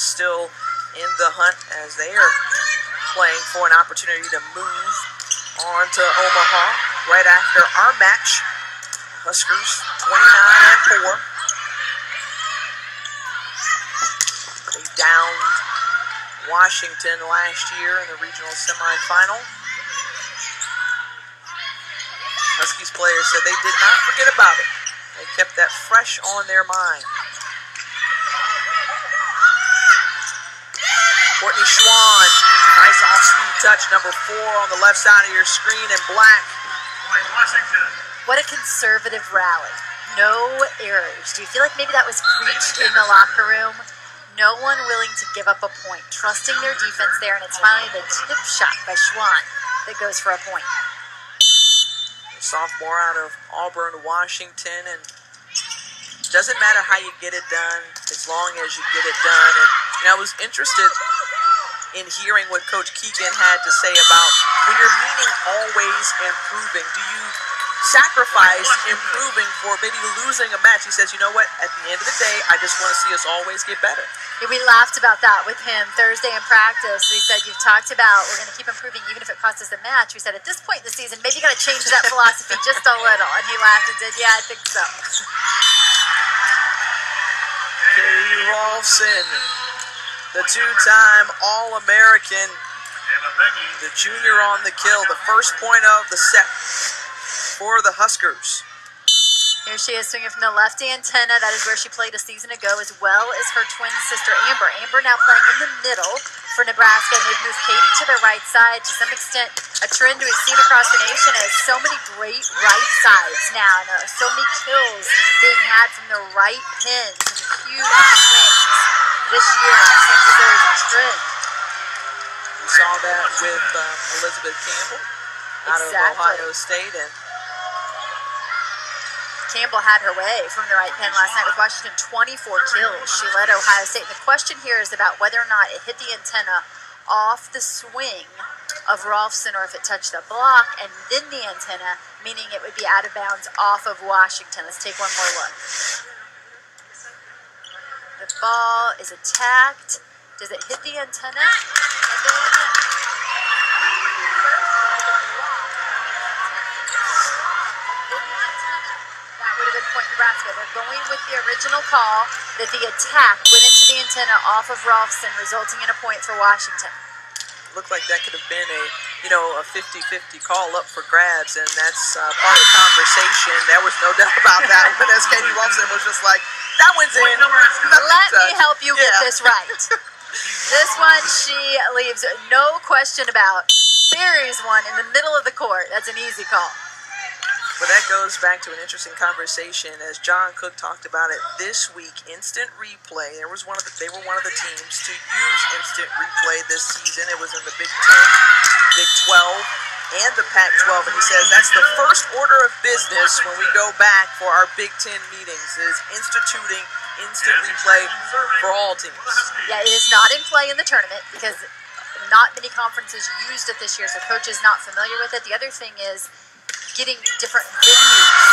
still in the hunt as they are playing for an opportunity to move on to Omaha right after our match. Huskers 29-4. They downed Washington last year in the regional semifinal. Huskies players said they did not forget about it. They kept that fresh on their mind. Courtney Schwann, nice off-speed touch, number 4 on the left side of your screen in black. What a conservative rally. No errors. Do you feel like maybe that was preached in the locker room? No one willing to give up a point, trusting their defense there, and it's finally the tip shot by Schwann that goes for a point. Sophomore out of Auburn, Washington, and it doesn't matter how you get it done as long as you get it done. And I was interested in hearing what Coach Keegan had to say about when you're meaning always improving. Do you sacrifice improving for maybe losing a match? He says, you know what, at the end of the day, I just want to see us always get better. Yeah, we laughed about that with him Thursday in practice. We said, you've talked about we're going to keep improving even if it costs us a match. We said, at this point in the season, maybe you got to change that philosophy just a little. And he laughed and said, yeah, I think so. Katie Rolfson, the two-time All-American, the junior on the kill, the first point of the set for the Huskers. Here she is swinging from the left antenna. That is where she played a season ago, as well as her twin sister, Amber. Amber now playing in the middle for Nebraska, and they've moved Katie to the right side. To some extent, a trend we've seen across the nation as so many great right sides now. And so many kills being had from the right pins and huge swings this year. It seems as there is a trend. We saw that with Elizabeth Campbell out of Ohio State, and Campbell had her way from the right pin last night with Washington, 24 kills. She led Ohio State. And the question here is about whether or not it hit the antenna off the swing of Rolfson or if it touched the block and then the antenna, meaning it would be out of bounds off of Washington. Let's take one more look. The ball is attacked. Does it hit the antenna? And then point Nebraska. They're going with the original call that the attack went into the antenna off of Rolfson, resulting in a point for Washington. Looked like that could have been a 50-50 call up for grabs, and that's part of the conversation. There was no doubt about that. But as Katie Rolfson was just like, that one's in. Let me help you get this right. This one she leaves no question about. Buries one in the middle of the court. That's an easy call. But that goes back to an interesting conversation, as John Cook talked about it this week. Instant replay. They were one of the teams to use instant replay this season. It was in the Big 10, Big 12, and the Pac-12. And he says that's the first order of business when we go back for our Big 10 meetings, is instituting instant replay for all teams. Yeah, it is not in play in the tournament because not many conferences used it this year, so coach is not familiar with it. The other thing is getting different venues,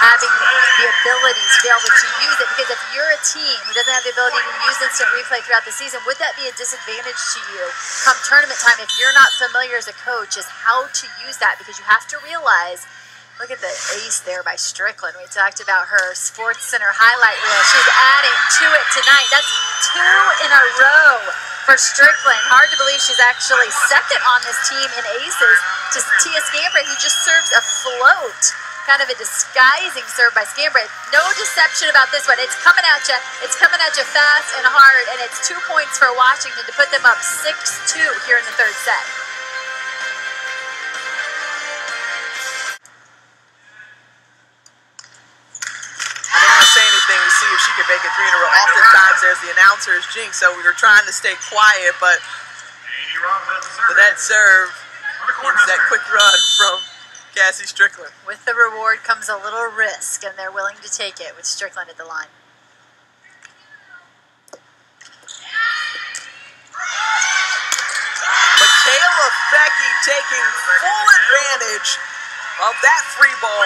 having the ability to be able to use it, because if you're a team who doesn't have the ability to use instant replay throughout the season, would that be a disadvantage to you come tournament time if you're not familiar as a coach as how to use that? Because you have to realize, look at the ace there by Strickland. We talked about her Sports Center highlight reel. She's adding to it tonight. That's 2 in a row for Strickland. Hard to believe she's actually second on this team in aces to Tia Scambray, who just serves a float. Kind of a disguising serve by Scambray. No deception about this one. It's coming at you. It's coming at you fast and hard, and it's 2 points for Washington to put them up 6-2 here in the third set. I didn't want to say anything to see if she could make it 3 in a row. Oftentimes there's the announcer's jinx, so we were trying to stay quiet, but that serve is that quick run from Cassie Strickland. With the reward comes a little risk, and they're willing to take it with Strickland at the line. Michaela Becky taking full advantage of that free ball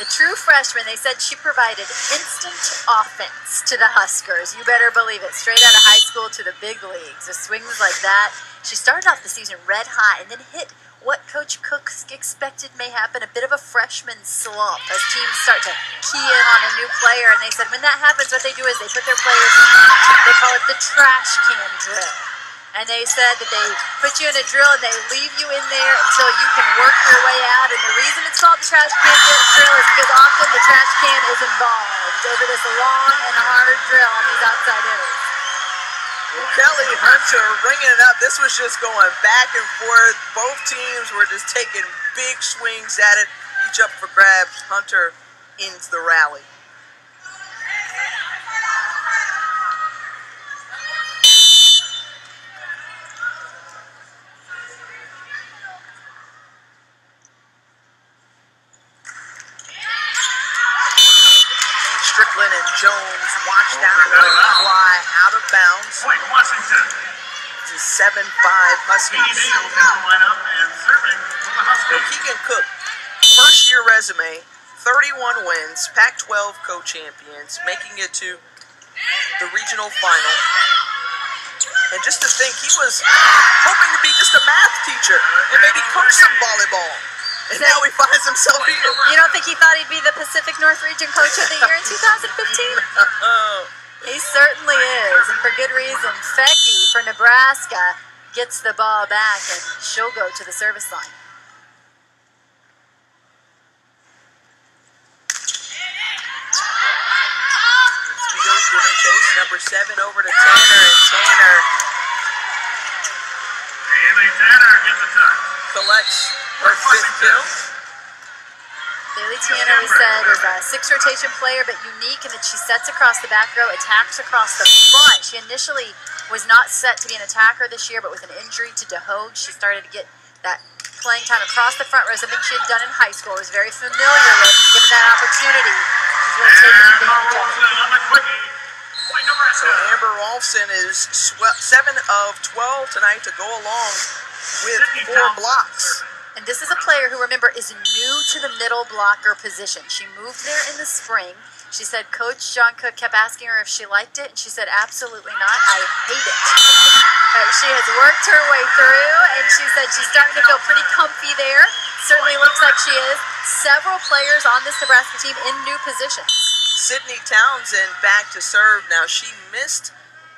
The true freshman, they said she provided instant offense to the Huskers. You better believe it. Straight out of high school to the big leagues. The swings like that. She started off the season red hot and then hit what Coach Cook expected may happen, a bit of a freshman slump as teams start to key in on a new player. And they said when that happens, what they do is they put their players in, they call it the trash can drill. And they said that they put you in a drill and they leave you in there until you can work your way out. And the reason it's called the trash can drill is because often the trash can is involved over this long and hard drill on these outside hitters. Well, Kelly Hunter ringing it up. This was just going back and forth. Both teams were just taking big swings at it, each up for grabs. Hunter ends the rally. Strickland and Jones watch that one fly out of bounds. Point Washington. This is 7-5 Huskies. Keegan Cook, first-year resume, 31 wins, Pac-12 co-champions, making it to the regional final. And just to think, he was hoping to be just a math teacher and maybe coach some volleyball. And now he finds himself here. You don't think he thought he'd be the Pacific North Region Coach of the Year in 2015? He certainly is, and for good reason. Fecky for Nebraska gets the ball back, and she'll go to the service line. Spears giving chase, number 7 over to Tanner, and Tanner Gets a touch. collects her 5th kill. Bailey Tanner, we said, is a 6-rotation player, but unique in that she sets across the back row, attacks across the front. She initially was not set to be an attacker this year, but with an injury to DeHogue, she started to get that playing time across the front row, something she had done in high school, was very familiar with, and given that opportunity, she's really taken advantage of it. So Amber Rolfson is 7 of 12 tonight to go along with 4 blocks. And this is a player who, remember, is new to the middle blocker position. She moved there in the spring. She said Coach John Cook kept asking her if she liked it, and she said, absolutely not. I hate it. She has worked her way through, and she said she's starting to feel pretty comfy there. Certainly looks like she is. Several players on this Nebraska team in new positions. Sydney Townsend back to serve. Now, she missed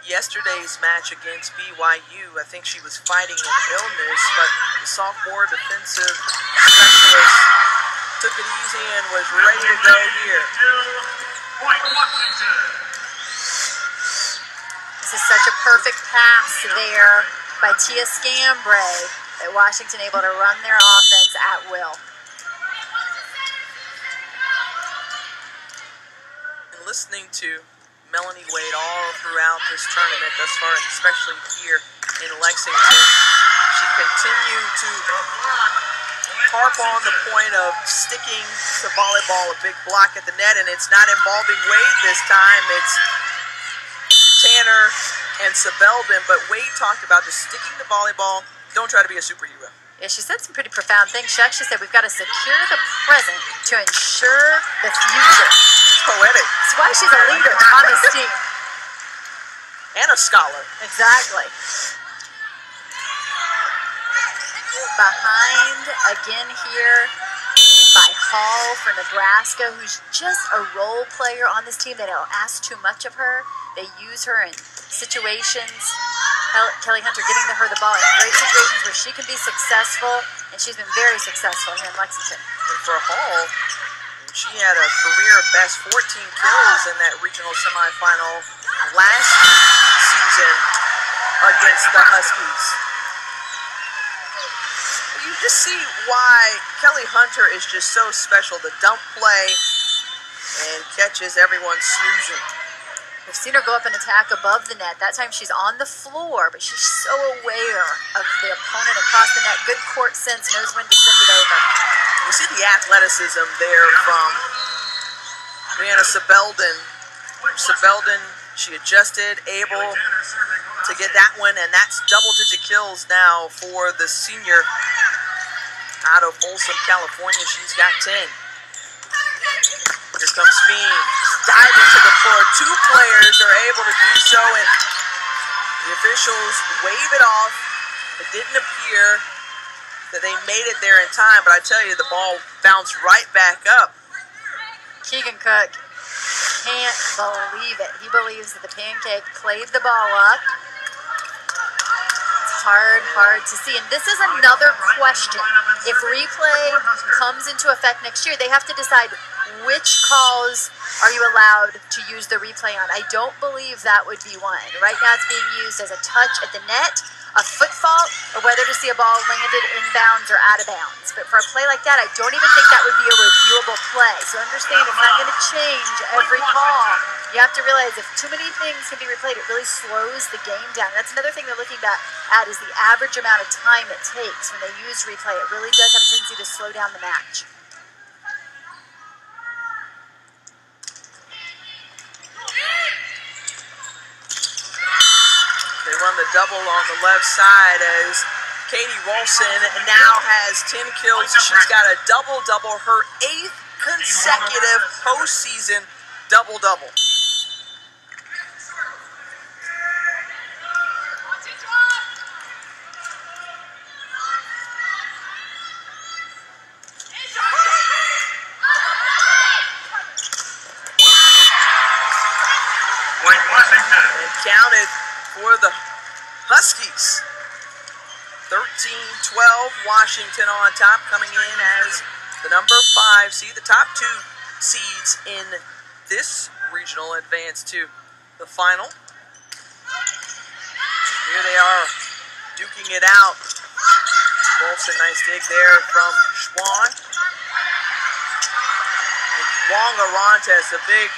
yesterday's match against BYU. I think she was fighting an illness, but the sophomore defensive specialist took it easy and was ready to go here. This is such a perfect pass there by Tia Scambray that Washington able to run their offense at will. And listening to Melanie Wade all throughout this tournament thus far, and especially here in Lexington, she continued to harp on the point of sticking to volleyball, a big block at the net, and it's not involving Wade this time. It's Tanner and Sabeldin, but Wade talked about just sticking to volleyball. Don't try to be a superhero. Yeah, she said some pretty profound things. She actually said we've got to secure the present to ensure the future. Poetic. That's why she's a leader on this team. And a scholar. Exactly. Behind again here by Hall for Nebraska, who's just a role player on this team. They don't ask too much of her. They use her in situations. Kelly Hunter getting her the ball in great situations where she can be successful, and she's been very successful here in Lexington. And for Hall, she had a career best 14 kills in that regional semifinal last season against the Huskies. You just see why Kelly Hunter is just so special. The dump play and catches everyone snoozing. We've seen her go up and attack above the net. That time she's on the floor, but she's so aware of the opponent across the net. Good court sense, knows when to send it over. You see the athleticism there from Brianna Sabeldin. Sabeldin, she adjusted, able to get that one, and that's double-digit kills now for the senior out of Folsom, California. She's got 10. Here comes Fiend, diving to the floor. Two players are able to do so, and the officials wave it off. It didn't appear that they made it there in time, but I tell you, the ball bounced right back up. Keegan Cook can't believe it. He believes that the Pancake played the ball up. It's hard to see. And this is another question. If replay comes into effect next year, they have to decide which calls are you allowed to use the replay on. I don't believe that would be one. Right now it's being used as a touch at the net, a foot fault, or whether to see a ball landed inbounds or out of bounds. But for a play like that, I don't even think that would be a reviewable play. So understand, it's not going to change every call. You have to realize if too many things can be replayed, it really slows the game down. That's another thing they're looking at is the average amount of time it takes when they use replay. It really does have a tendency to slow down the match. They run the double on the left side as Katie Rolson now has 10 kills. She's got a double-double, her 8th consecutive postseason double-double. And counted for the Huskies. 13-12, Washington on top, coming in as the number 5 seed. The top 2 seeds in this regional advance to the final. Here they are, duking it out. Wolfson, nice dig there from Schwan. And Wong Arantes, a big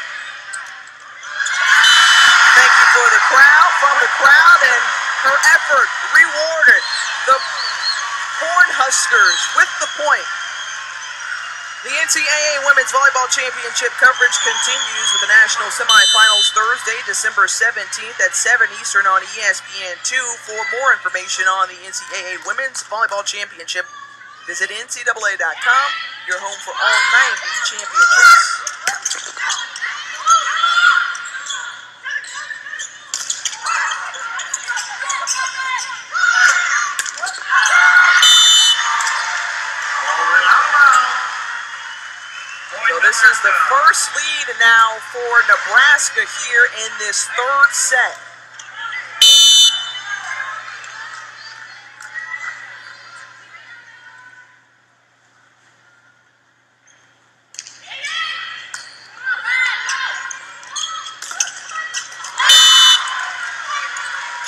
thank you for the crowd, from the crowd, and her effort rewarded. The Cornhuskers with the point. The NCAA Women's Volleyball Championship coverage continues with the national semifinals Thursday, December 17th at 7 Eastern on ESPN2. For more information on the NCAA Women's Volleyball Championship, visit ncaa.com, your home for all 90 championships. So this is the first lead now for Nebraska here in this third set.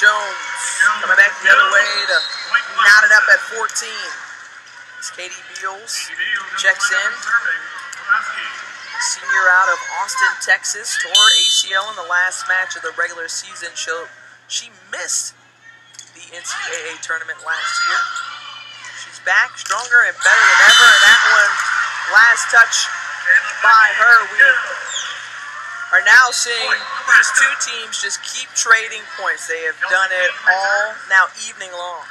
Jones coming back the other way to knot it up at 14. As Katie Beals checks in. Senior out of Austin, Texas, tore ACL in the last match of the regular season. She missed the NCAA tournament last year. She's back stronger and better than ever, and that one, last touch by her. We are now seeing these two teams just keep trading points. They have done it all now evening long.